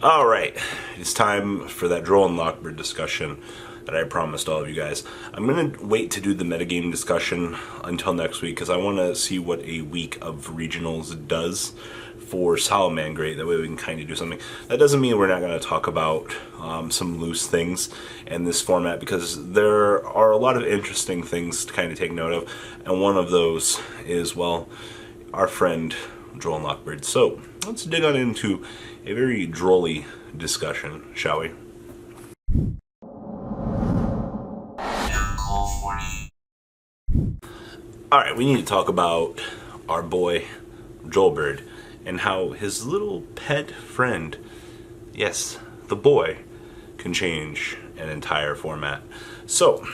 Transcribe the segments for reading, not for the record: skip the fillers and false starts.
Alright, it's time for that Droll Lockbird discussion that I promised all of you guys. I'm going to wait to do the metagame discussion until next week because I want to see what a week of regionals does for Salamangreat. That way we can kind of do something. That doesn't mean we're not going to talk about some loose things in this format because there are a lot of interesting things to kind of take note of, and one of those is, well, our friend Droll Lockbird. So let's dig on into a very drolly discussion, shall we? Alright, we need to talk about our boy Drollbird and how his little pet friend, yes, the boy, can change an entire format. So,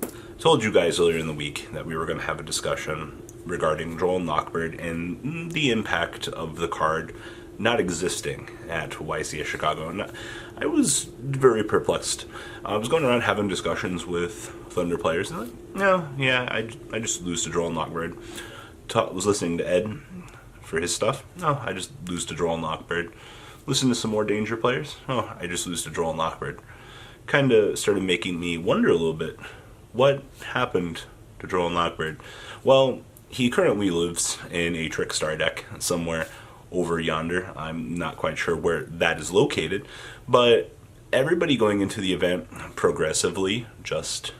I told you guys earlier in the week that we were going to have a discussion regarding Droll Lockbird and the impact of the card not existing at YCS Chicago. And I was very perplexed. I was going around having discussions with Thunder players, and I just lose to Droll Lockbird. Was listening to Ed for his stuff. No, I just lose to Droll Lockbird. Listen to some more Danger players. Oh, I just lose to Droll Lockbird. Kind of started making me wonder a little bit, what happened to Droll Lockbird? Well, he currently lives in a Trickstar deck somewhere over yonder. I'm not quite sure where that is located, but everybody going into the event progressively just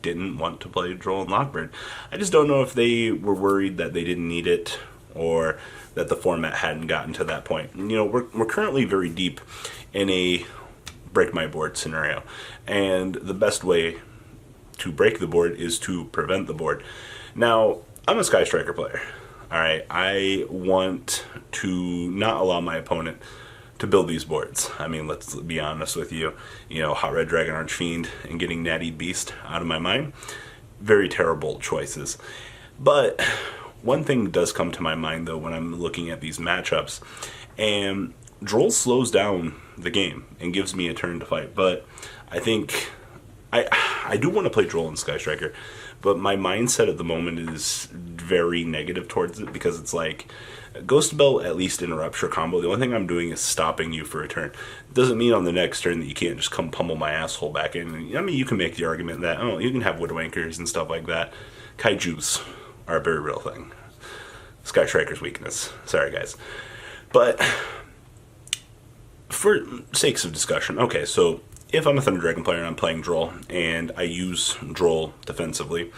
didn't want to play Droll Lockbird. I just don't know if they were worried that they didn't need it or that the format hadn't gotten to that point. You know, we're currently very deep in a break my board scenario, and the best way to break the board is to prevent the board. Now, I'm a Sky Striker player. Alright, I want to not allow my opponent to build these boards. I mean, let's be honest with you. You know, Hot Red Dragon Archfiend and getting Natty Beast out of my mind, very terrible choices. But one thing does come to my mind, though, when I'm looking at these matchups, and Droll slows down the game and gives me a turn to fight. But I think I do want to play Droll and Sky Striker, but my mindset at the moment is very negative towards it because it's like, Ghost Belt at least interrupts your combo. The only thing I'm doing is stopping you for a turn. Doesn't mean on the next turn that you can't just come pummel my asshole back in. I mean, you can make the argument that, oh, you can have Widowmakers and stuff like that. Kaijus are a very real thing. Sky Striker's weakness. Sorry, guys. But for sakes of discussion, okay, so if I'm a Thunder Dragon player and I'm playing Droll, and I use Droll defensively,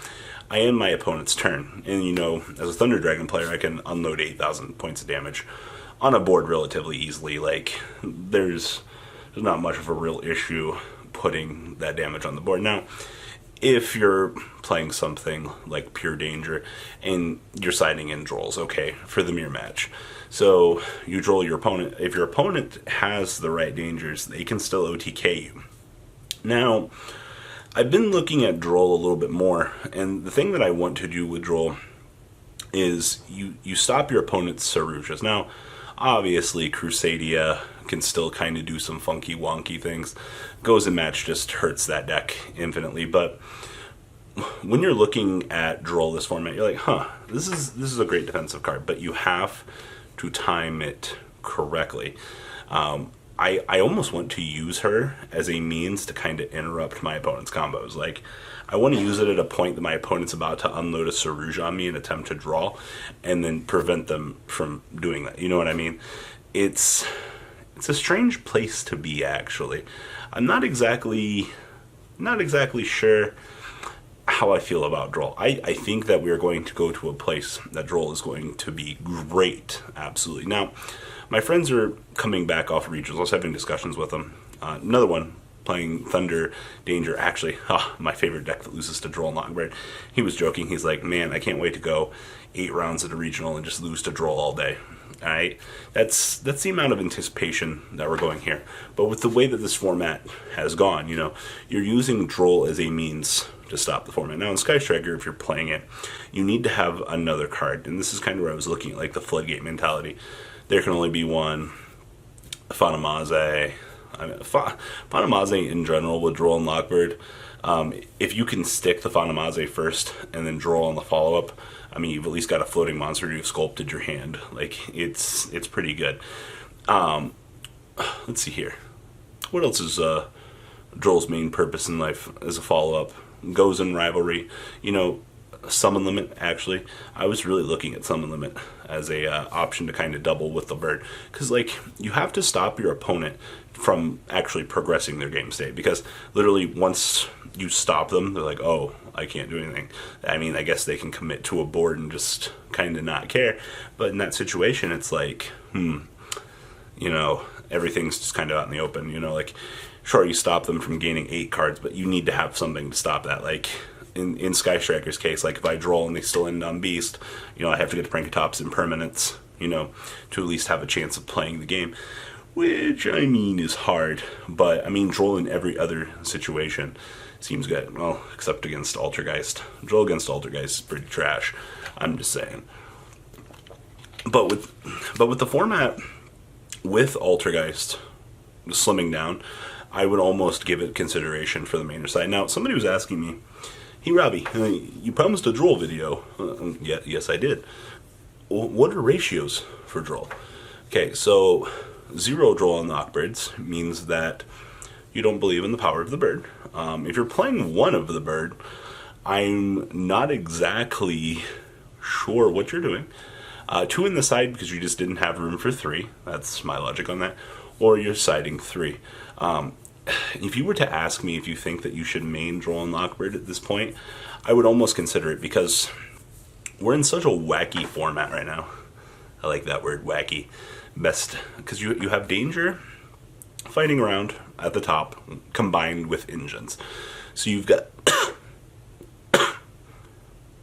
I end my opponent's turn. And you know, as a Thunder Dragon player, I can unload 8,000 points of damage on a board relatively easily. Like, there's not much of a real issue putting that damage on the board. Now, if you're playing something like Pure Danger and you're siding in Drolls, okay, for the mirror match. So you Droll your opponent. If your opponent has the right dangers, they can still OTK you. Now, I've been looking at Droll a little bit more, and the thing that I want to do with Droll is you stop your opponent's Sarujas. Now, obviously, Crusadia can still kind of do some funky wonky things. Goes and Match just hurts that deck infinitely, but when you're looking at Droll this format, you're like, huh, this is a great defensive card, but you have to time it correctly. I almost want to use her as a means to kind of interrupt my opponent's combos. Like, I want to use it at a point that my opponent's about to unload a Saruja on me and attempt to draw, and then prevent them from doing that. You know what I mean? It's a strange place to be, actually. I'm not exactly sure how I feel about Droll. I think that we are going to go to a place that Droll is going to be great, absolutely. Now, my friends are coming back off regionals. I was having discussions with them. Another one playing Thunder Danger, actually, my favorite deck that loses to Droll Lockbird. He was joking. He's like, man, I can't wait to go 8 rounds at a regional and just lose to Droll all day. Alright, that's the amount of anticipation that we're going here. But with the way that this format has gone, you know, you're using Droll as a means to stop the format. Now in Sky Striker, if you're playing it, you need to have another card, and this is kind of where I was looking at, like, the floodgate mentality. There can only be one. Fanamaze. Fanamaze in general with Droll and Lockbird. If you can stick the Fanamaze first and then Droll on the follow-up, I mean, you've at least got a floating monster. You've sculpted your hand. Like, it's pretty good. let's see here. What else is Droll's main purpose in life as a follow-up? Goes in rivalry. Summon limit, actually. I was really looking at summon limit as a option to kind of double with the bird. Because, you have to stop your opponent from actually progressing their game state. Because literally once you stop them, they're like, oh, I can't do anything. I mean, I guess they can commit to a board and just kind of not care. But in that situation, it's like, everything's just kind of out in the open. Sure, you stop them from gaining 8 cards, but you need to have something to stop that. In Sky Striker's case, if I draw and they still end on Beast, I have to get to Prankatops Impermanence, to at least have a chance of playing the game. Which, is hard. But, Droll in every other situation seems good. Well, except against Altergeist. Droll against Altergeist is pretty trash. I'm just saying. But with the format, with Altergeist slimming down, I would almost give it consideration for the mainer side. Now, somebody was asking me, hey, Robbie, you promised a Droll video. Yes, I did. What are ratios for Droll? Okay, so 0 Droll Lockbirds means that you don't believe in the power of the bird. If you're playing 1 of the bird, I'm not exactly sure what you're doing. 2 in the side because you just didn't have room for 3. That's my logic on that. Or you're siding 3. If you were to ask me if you think that you should main Droll Lockbird at this point, I would almost consider it because we're in such a wacky format right now. I like that word, wacky. Best, because you have Danger fighting around at the top combined with engines. So you've got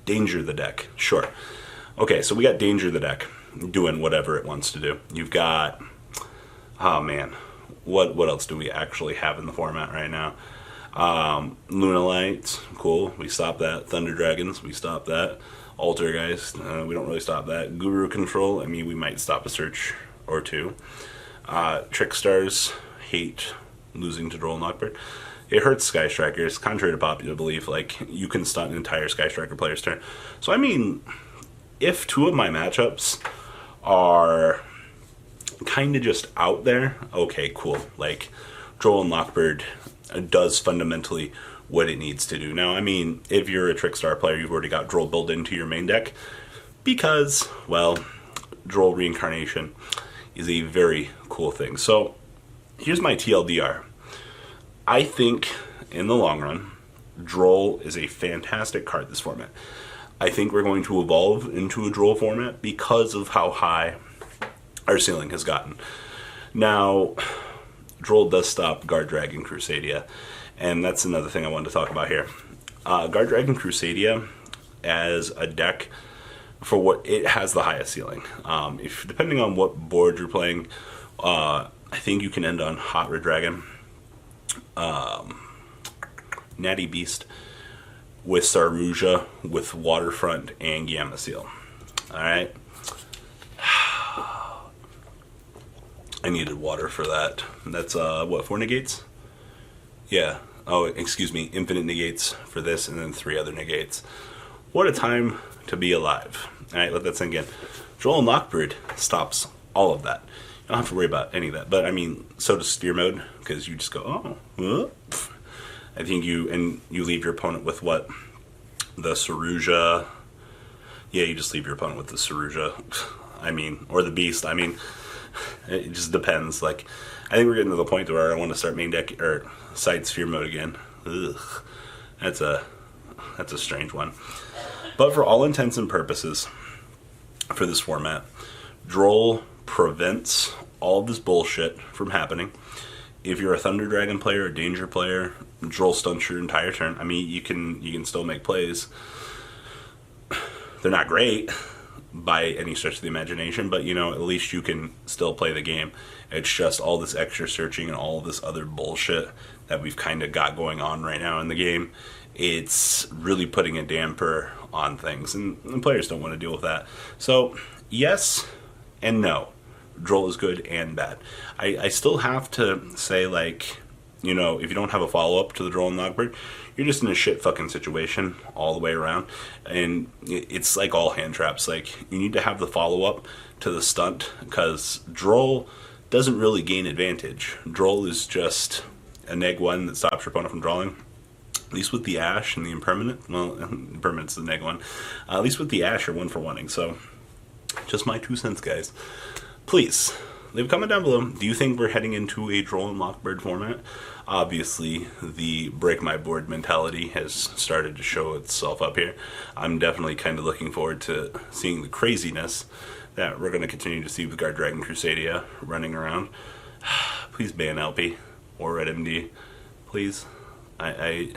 Danger the deck, sure. Okay, so we got Danger the deck doing whatever it wants to do. You've got, oh man, what else do we actually have in the format right now? Luna Lights, cool, we stop that. Thunder Dragons, we stop that. Altergeist, we don't really stop that. Guru Control, we might stop a search or 2. Trickstars, hate losing to Droll Lockbird. It hurts Sky Strikers, contrary to popular belief. You can stunt an entire Sky Striker player's turn. So if 2 of my matchups are kind of just out there, okay, cool. Droll Lockbird does fundamentally what it needs to do. Now, if you're a Trickstar player, you've already got Droll built into your main deck because, well, Droll Reincarnation is a very cool thing. So, here's my TLDR. I think, in the long run, Droll is a fantastic card this format. I think we're going to evolve into a Droll format because of how high our ceiling has gotten. Now, Droll does stop Guard Dragon Crusadia, and that's another thing I wanted to talk about here. Guard Dragon Crusadia as a deck, for what it has the highest ceiling. If depending on what board you're playing, I think you can end on Hot Red Dragon, Natty Beast, with Saruja, with Waterfront, and Gamma Seal. Alright. I needed water for that. That's, 4 negates? Yeah. Oh, excuse me, infinite negates for this, and then 3 other negates. What a time to be alive. Alright, let that sink in. Droll Lockbird stops all of that. You don't have to worry about any of that. But, so does Sphere Mode, because you just go, I think you leave your opponent with what? The Saruja. Yeah, you just leave your opponent with the Saruja. Or the Beast. It just depends. I think we're getting to the point where I want to start main deck or side Sphere Mode again. Ugh. That's a strange one. But for all intents and purposes, for this format, Droll prevents all this bullshit from happening. If you're a Thunder Dragon player, a Danger player, Droll stunts your entire turn. You can still make plays. They're not great by any stretch of the imagination, but at least you can still play the game. It's just all this extra searching and all this other bullshit that we've kind of got going on right now in the game. It's really putting a damper on things, and the players don't want to deal with that. So, yes and no. Droll is good and bad. I still have to say, if you don't have a follow-up to the Droll Lockbird, you're just in a shit fucking situation all the way around. And it's like all hand traps. You need to have the follow-up to the stunt, because Droll doesn't really gain advantage. Droll is just a -1 that stops your opponent from drawing. At least with the Ash and the Impermanent, well, Impermanent's the -1. At least with the Ash, you're 1-for-1ing. So, just my 2 cents, guys. Please, leave a comment down below. Do you think we're heading into a Droll and Lockbird format? Obviously, the break my board mentality has started to show itself up here. I'm definitely kind of looking forward to seeing the craziness that we're going to continue to see with Guard Dragon Crusadia running around. Please ban LP or Red MD. Please. I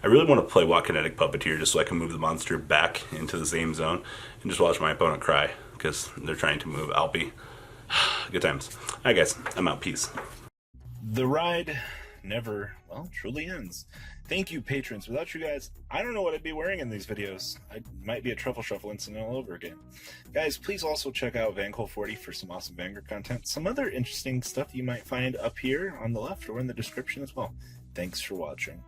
really want to play Walk Kinetic Puppeteer just so I can move the monster back into the same zone and just watch my opponent cry because they're trying to move Alpi. Good times. Alright guys, I'm out. Peace. The ride never, well, truly ends. Thank you, patrons. Without you guys, I don't know what I'd be wearing in these videos. I might be a Truffle Shuffle incident all over again. Guys, please also check out Vanquil40 for some awesome Vanguard content. Some other interesting stuff you might find up here on the left or in the description as well. Thanks for watching.